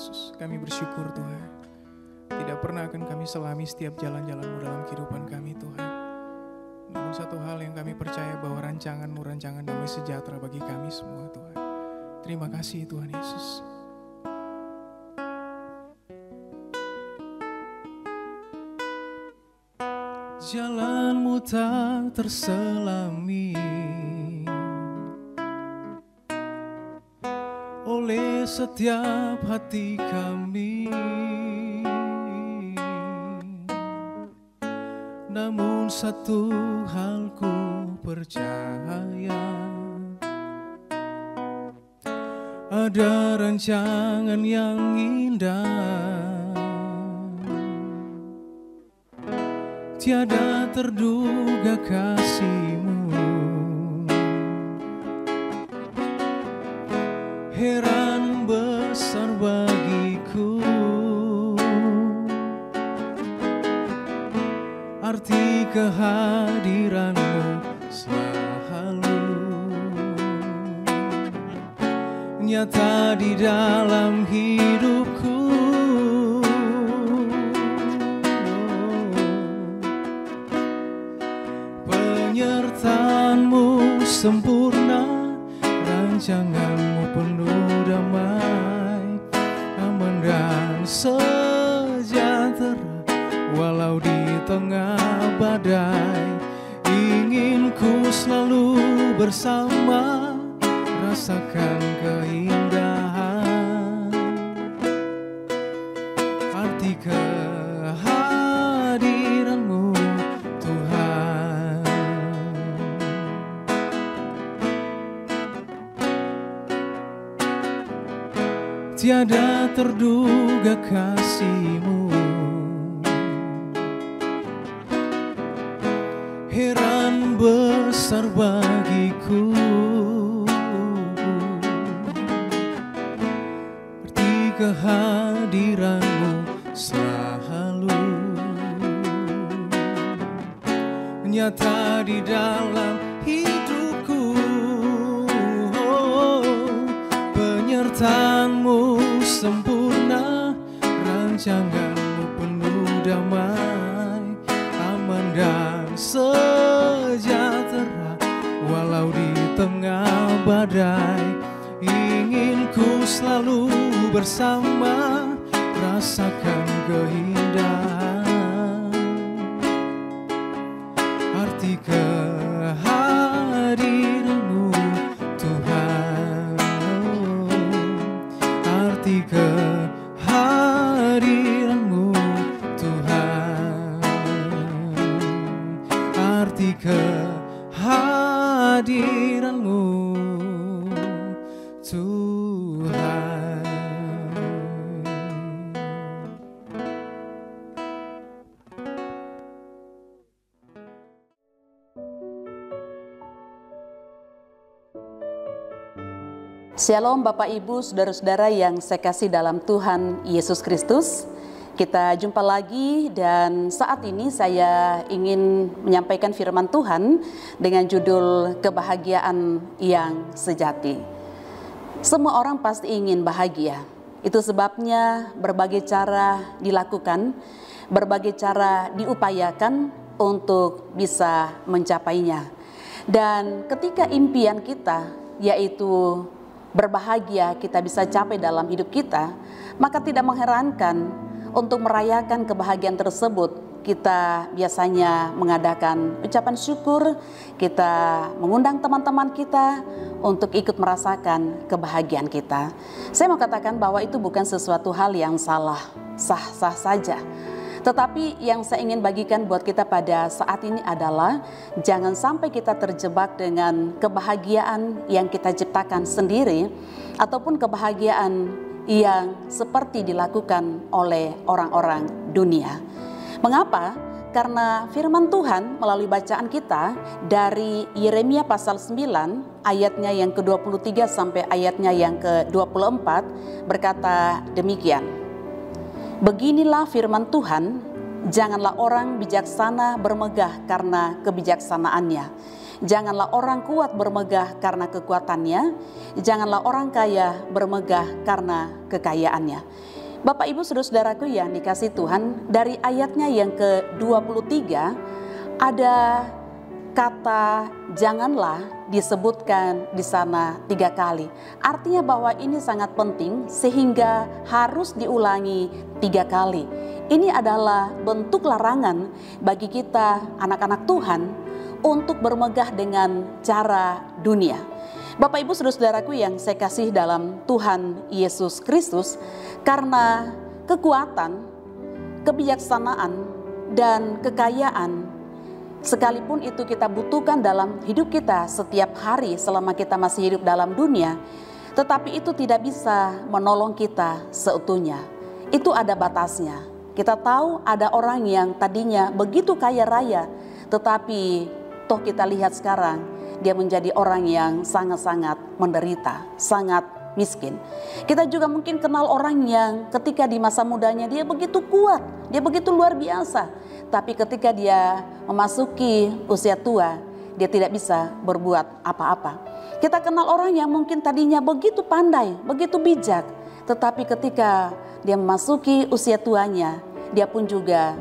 Yesus. Kami bersyukur Tuhan. Tidak pernah akan kami selami setiap jalan-jalan-Mu dalam kehidupan kami Tuhan. Namun satu hal yang kami percaya bahwa rancangan-Mu rancangan damai sejahtera bagi kami semua Tuhan. Terima kasih Tuhan Yesus. Jalan-Mu tak terselami oleh setiap hati kami, namun satu hal ku percaya, ada rancangan yang indah, tiada terduga kasih-Mu. Heran besar bagiku arti kehadiran-Mu selalu nyata di dalam hidupku. Penyertaan-Mu sempurna, rancangan-Mu penuh damai, aman dan sejahtera walau di tengah badai. Ingin ku selalu bersama, rasakan keindahan arti kehadiran-Mu Tuhan. Tiada terduga kasih-Mu, heran besar bagiku arti kehadiran-Mu selalu nyata di dalam hidupku. Penyertaan-Mu sempurna, rancangan-Mu penuh damai, aman dan sejahtera walau di tengah badai. Ingin ku selalu bersama, rasakan keindahan arti kehadiran-Mu Tuhan, arti kehadiran-Mu Tuhan, arti kehadiran-Mu Tuhan. Shalom Bapak Ibu, saudara-saudara yang saya kasih dalam Tuhan Yesus Kristus. Kita jumpa lagi dan saat ini saya ingin menyampaikan firman Tuhan dengan judul kebahagiaan yang sejati. Semua orang pasti ingin bahagia. Itu sebabnya berbagai cara dilakukan, berbagai cara diupayakan untuk bisa mencapainya. Dan ketika impian kita yaitu berbahagia kita bisa capai dalam hidup kita, maka tidak mengherankan untuk merayakan kebahagiaan tersebut kita biasanya mengadakan ucapan syukur, kita mengundang teman-teman kita untuk ikut merasakan kebahagiaan kita. Saya mau katakan bahwa itu bukan sesuatu hal yang salah, sah-sah saja. Tetapi yang saya ingin bagikan buat kita pada saat ini adalah jangan sampai kita terjebak dengan kebahagiaan yang kita ciptakan sendiri ataupun kebahagiaan yang seperti dilakukan oleh orang-orang dunia. Mengapa? Karena firman Tuhan melalui bacaan kita dari Yeremia pasal 9 ayatnya yang ke-23 sampai ayatnya yang ke-24 berkata demikian. Beginilah firman Tuhan, janganlah orang bijaksana bermegah karena kebijaksanaannya. Janganlah orang kuat bermegah karena kekuatannya, janganlah orang kaya bermegah karena kekayaannya. Bapak Ibu saudara-saudaraku yang dikasihi Tuhan, dari ayatnya yang ke-23 ada kata janganlah disebutkan di sana 3 kali. Artinya bahwa ini sangat penting sehingga harus diulangi 3 kali. Ini adalah bentuk larangan bagi kita anak-anak Tuhan untuk bermegah dengan cara dunia. Bapak Ibu saudara-saudaraku yang saya kasih dalam Tuhan Yesus Kristus, karena kekuatan, kebijaksanaan, dan kekayaan sekalipun itu kita butuhkan dalam hidup kita setiap hari selama kita masih hidup dalam dunia, tetapi itu tidak bisa menolong kita seutuhnya. Itu ada batasnya. Kita tahu ada orang yang tadinya begitu kaya raya, tetapi toh kita lihat sekarang dia menjadi orang yang sangat-sangat menderita, sangat miskin. Kita juga mungkin kenal orang yang ketika di masa mudanya dia begitu kuat, dia begitu luar biasa, tapi ketika dia memasuki usia tua, dia tidak bisa berbuat apa-apa. Kita kenal orang yang mungkin tadinya begitu pandai, begitu bijak, tetapi ketika dia memasuki usia tuanya, dia pun juga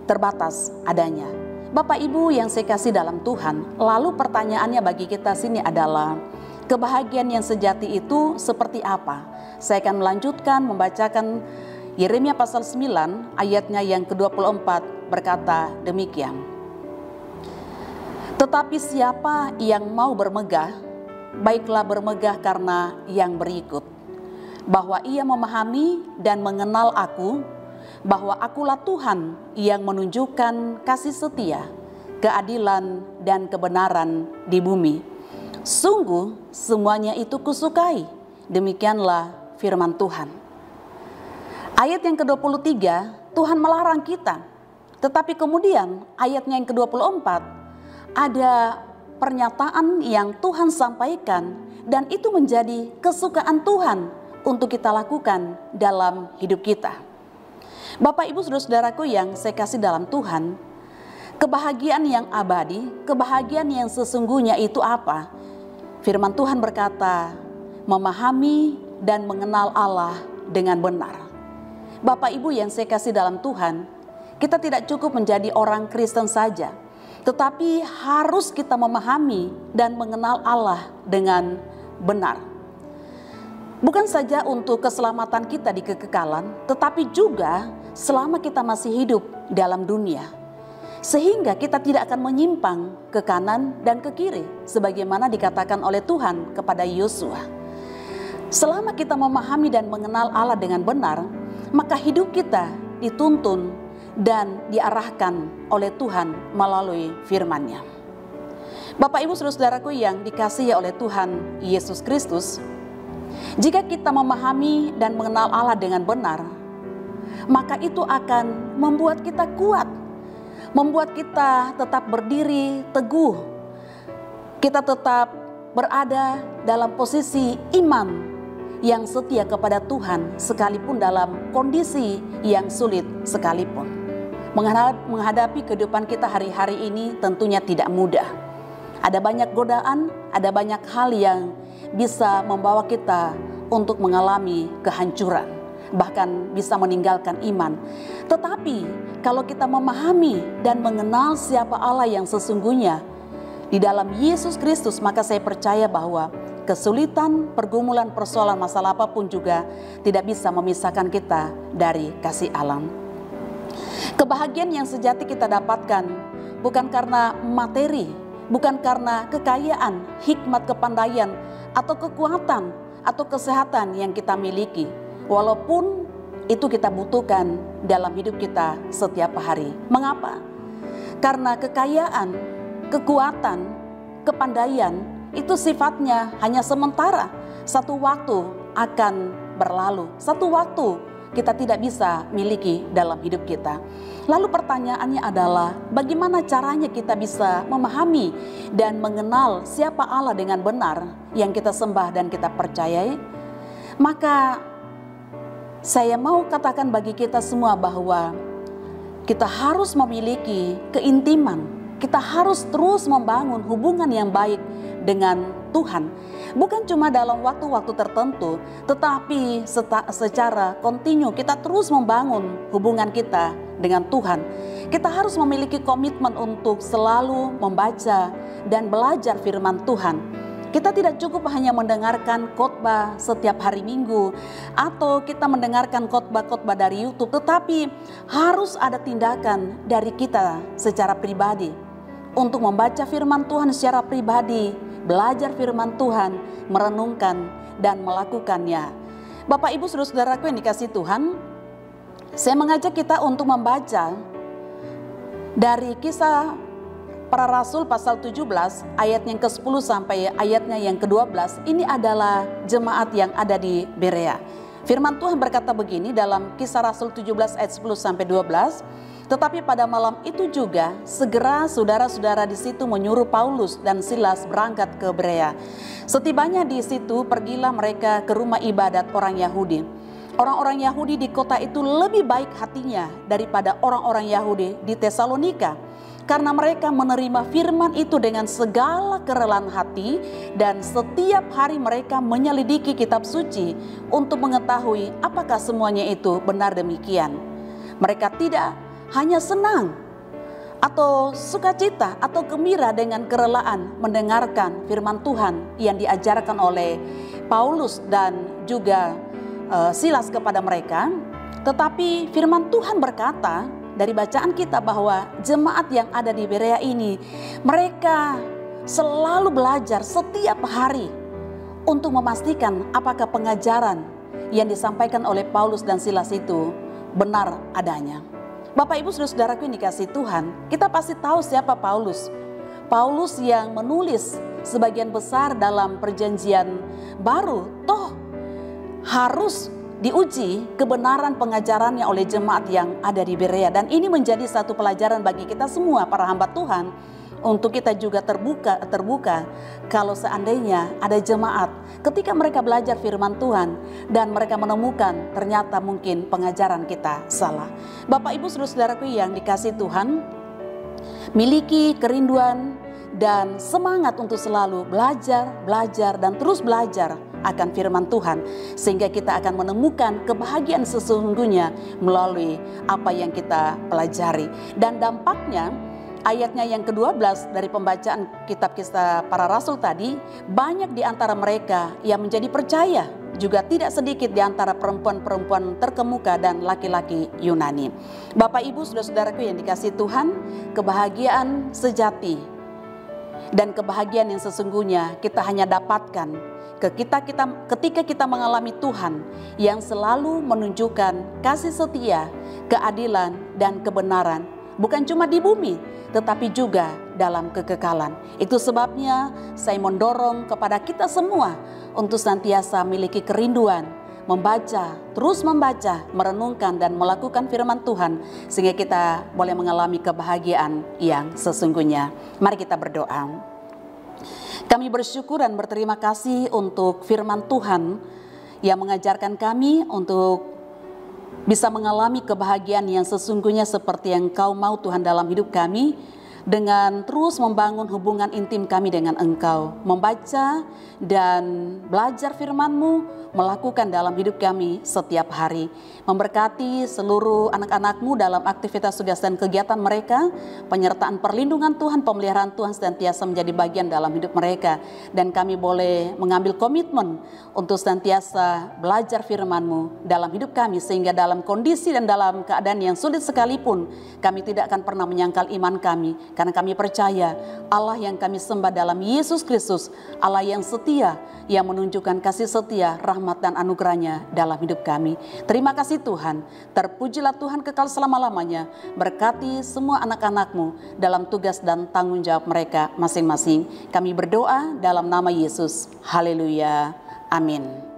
terbatas adanya. Bapak Ibu yang saya kasih dalam Tuhan, lalu pertanyaannya bagi kita sini adalah, kebahagiaan yang sejati itu seperti apa? Saya akan melanjutkan membacakan Yeremia pasal 9 ayatnya yang ke-24 berkata demikian. Tetapi siapa yang mau bermegah, baiklah bermegah karena yang berikut, bahwa ia memahami dan mengenal aku, bahwa akulah Tuhan yang menunjukkan kasih setia, keadilan dan kebenaran di bumi. Sungguh semuanya itu kusukai. Demikianlah firman Tuhan. Ayat yang ke-23, Tuhan melarang kita. Tetapi kemudian ayatnya yang ke-24, ada pernyataan yang Tuhan sampaikan dan itu menjadi kesukaan Tuhan untuk kita lakukan dalam hidup kita. Bapak Ibu saudara-saudaraku yang saya kasih dalam Tuhan, kebahagiaan yang abadi, kebahagiaan yang sesungguhnya itu apa? Firman Tuhan berkata, memahami dan mengenal Allah dengan benar. Bapak Ibu yang saya kasih dalam Tuhan, kita tidak cukup menjadi orang Kristen saja, tetapi harus kita memahami dan mengenal Allah dengan benar. Bukan saja untuk keselamatan kita di kekekalan, tetapi juga selama kita masih hidup dalam dunia. Sehingga kita tidak akan menyimpang ke kanan dan ke kiri, sebagaimana dikatakan oleh Tuhan kepada Yosua. Selama kita memahami dan mengenal Allah dengan benar, maka hidup kita dituntun dan diarahkan oleh Tuhan melalui firman-Nya. Bapak Ibu saudara-saudaraku yang dikasihi oleh Tuhan Yesus Kristus, jika kita memahami dan mengenal Allah dengan benar, maka itu akan membuat kita kuat, membuat kita tetap berdiri teguh, kita tetap berada dalam posisi iman yang setia kepada Tuhan sekalipun dalam kondisi yang sulit sekalipun. Menghadapi kehidupan kita hari-hari ini tentunya tidak mudah. Ada banyak godaan, ada banyak hal yang bisa membawa kita untuk mengalami kehancuran, bahkan bisa meninggalkan iman. Tetapi kalau kita memahami dan mengenal siapa Allah yang sesungguhnya di dalam Yesus Kristus, maka saya percaya bahwa kesulitan, pergumulan, persoalan, masalah apapun juga tidak bisa memisahkan kita dari kasih Allah. Kebahagiaan yang sejati kita dapatkan bukan karena materi, bukan karena kekayaan, hikmat, kepandaian, atau kekuatan, atau kesehatan yang kita miliki. Walaupun itu kita butuhkan dalam hidup kita setiap hari. Mengapa? Karena kekayaan, kekuatan, kepandaian itu sifatnya hanya sementara. Satu waktu akan berlalu. Satu waktu kita tidak bisa miliki dalam hidup kita. Lalu pertanyaannya adalah, bagaimana caranya kita bisa memahami dan mengenal siapa Allah dengan benar yang kita sembah dan kita percayai? Maka saya mau katakan bagi kita semua bahwa kita harus memiliki keintiman, kita harus terus membangun hubungan yang baik dengan Tuhan. Bukan cuma dalam waktu-waktu tertentu, tetapi secara kontinu kita terus membangun hubungan kita dengan Tuhan. Kita harus memiliki komitmen untuk selalu membaca dan belajar firman Tuhan. Kita tidak cukup hanya mendengarkan khotbah setiap hari Minggu atau kita mendengarkan khotbah-khotbah dari YouTube, tetapi harus ada tindakan dari kita secara pribadi untuk membaca firman Tuhan secara pribadi, belajar firman Tuhan, merenungkan dan melakukannya. Bapak Ibu saudara-saudaraku yang dikasihi Tuhan, saya mengajak kita untuk membaca dari Kisah Para Rasul pasal 17 ayat yang ke-10 sampai ayatnya yang ke-12. Ini adalah jemaat yang ada di Berea. Firman Tuhan berkata begini dalam Kisah Rasul 17 ayat 10 sampai 12. Tetapi pada malam itu juga segera saudara-saudara di situ menyuruh Paulus dan Silas berangkat ke Berea. Setibanya di situ pergilah mereka ke rumah ibadat orang Yahudi. Orang-orang Yahudi di kota itu lebih baik hatinya daripada orang-orang Yahudi di Tesalonika, karena mereka menerima firman itu dengan segala kerelaan hati dan setiap hari mereka menyelidiki kitab suci untuk mengetahui apakah semuanya itu benar demikian. Mereka tidak hanya senang atau sukacita atau gembira dengan kerelaan mendengarkan firman Tuhan yang diajarkan oleh Paulus dan juga Silas kepada mereka, tetapi firman Tuhan berkata dari bacaan kita bahwa jemaat yang ada di Berea ini, mereka selalu belajar setiap hari untuk memastikan apakah pengajaran yang disampaikan oleh Paulus dan Silas itu benar adanya. Bapak Ibu saudara-saudaraku yang dikasihi Tuhan, kita pasti tahu siapa Paulus. Paulus yang menulis sebagian besar dalam perjanjian baru, toh harus diuji kebenaran pengajarannya oleh jemaat yang ada di Berea. Dan ini menjadi satu pelajaran bagi kita semua para hamba Tuhan, untuk kita juga terbuka kalau seandainya ada jemaat ketika mereka belajar firman Tuhan dan mereka menemukan ternyata mungkin pengajaran kita salah. Bapak Ibu saudara-saudaraku yang dikasihi Tuhan, miliki kerinduan dan semangat untuk selalu belajar dan terus belajar akan firman Tuhan, sehingga kita akan menemukan kebahagiaan sesungguhnya melalui apa yang kita pelajari. Dan dampaknya, ayatnya yang ke-12 dari pembacaan kitab Kisah Para Rasul tadi, banyak di antara mereka yang menjadi percaya, juga tidak sedikit di antara perempuan-perempuan terkemuka dan laki-laki Yunani. Bapak Ibu saudara-saudaraku yang dikasihi Tuhan, kebahagiaan sejati dan kebahagiaan yang sesungguhnya kita hanya dapatkan ketika kita mengalami Tuhan yang selalu menunjukkan kasih setia, keadilan dan kebenaran, bukan cuma di bumi tetapi juga dalam kekekalan. Itu sebabnya saya mendorong kepada kita semua untuk senantiasa memiliki kerinduan membaca, terus membaca, merenungkan dan melakukan firman Tuhan, sehingga kita boleh mengalami kebahagiaan yang sesungguhnya. Mari kita berdoa. Kami bersyukur dan berterima kasih untuk firman Tuhan yang mengajarkan kami untuk bisa mengalami kebahagiaan yang sesungguhnya seperti yang Kau mau Tuhan dalam hidup kami, dengan terus membangun hubungan intim kami dengan Engkau, membaca dan belajar firman-Mu, melakukan dalam hidup kami setiap hari. Memberkati seluruh anak-anak-Mu dalam aktivitas tugas dan kegiatan mereka, penyertaan perlindungan Tuhan, pemeliharaan Tuhan senantiasa menjadi bagian dalam hidup mereka. Dan kami boleh mengambil komitmen untuk senantiasa belajar firman-Mu dalam hidup kami, sehingga dalam kondisi dan dalam keadaan yang sulit sekalipun, kami tidak akan pernah menyangkal iman kami, karena kami percaya Allah yang kami sembah dalam Yesus Kristus, Allah yang setia, yang menunjukkan kasih setia, rahmat dan anugerahnya dalam hidup kami. Terima kasih Tuhan, terpujilah Tuhan kekal selama-lamanya. Berkati semua anak-anak-Mu dalam tugas dan tanggung jawab mereka masing-masing. Kami berdoa dalam nama Yesus. Haleluya. Amin.